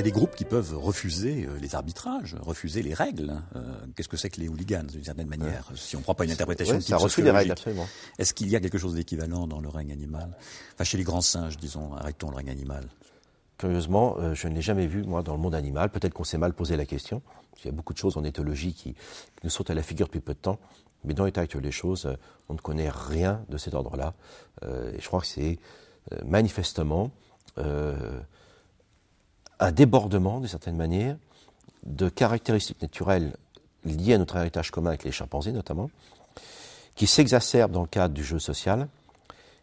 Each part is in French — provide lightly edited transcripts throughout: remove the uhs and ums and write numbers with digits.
a des groupes qui peuvent refuser les arbitrages, refuser les règles. Qu'est-ce que c'est que les hooligans, d'une certaine manière, si on ne prend pas une interprétation de type sociologique. Ça refuse les règles, absolument. Est-ce qu'il y a quelque chose d'équivalent dans le règne animal? Enfin, chez les grands singes, disons, arrêtons le règne animal. Curieusement, je ne l'ai jamais vu, moi, dans le monde animal. Peut-être qu'on s'est mal posé la question. Il y a beaucoup de choses en éthologie qui nous sautent à la figure depuis peu de temps. Mais dans l'état actuel des choses, on ne connaît rien de cet ordre-là. Et je crois que c'est manifestement un débordement, d'une certaine manière, de caractéristiques naturelles liées à notre héritage commun avec les chimpanzés, notamment, qui s'exacerbe dans le cadre du jeu social,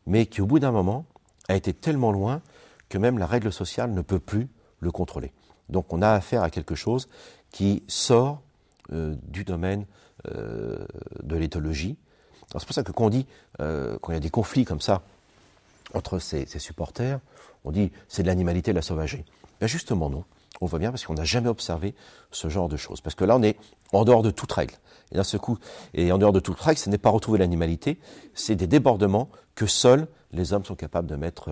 mais qui, au bout d'un moment, a été tellement loin que même la règle sociale ne peut plus le contrôler. Donc on a affaire à quelque chose qui sort du domaine de l'éthologie. C'est pour ça que quand on dit, quand il y a des conflits comme ça entre ces supporters, on dit c'est de l'animalité, de la sauvagerie. Ben justement non, on voit bien parce qu'on n'a jamais observé ce genre de choses. Parce que là on est en dehors de toute règle. Et d'un seul coup, et en dehors de toute règle, ce n'est pas retrouver l'animalité, c'est des débordements que seuls les hommes sont capables de mettre,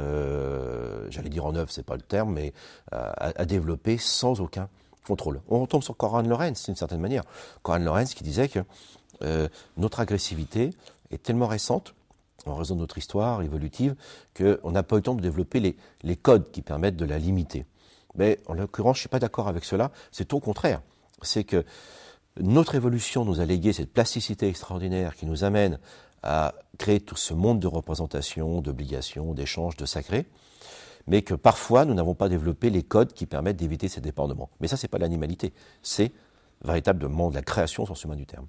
j'allais dire en œuvre, c'est pas le terme, mais à développer sans aucun contrôle. On retombe sur Konrad Lorenz, d'une certaine manière. Konrad Lorenz qui disait que notre agressivité est tellement récente, en raison de notre histoire évolutive, qu'on n'a pas eu le temps de développer les codes qui permettent de la limiter. Mais en l'occurrence, je ne suis pas d'accord avec cela, c'est au contraire. C'est que notre évolution nous a légué cette plasticité extraordinaire qui nous amène à créer tout ce monde de représentation, d'obligations, d'échanges, de sacrés, mais que parfois nous n'avons pas développé les codes qui permettent d'éviter ces débordements. Mais ça, c'est pas l'animalité, c'est véritablement de la création au sens humain du terme.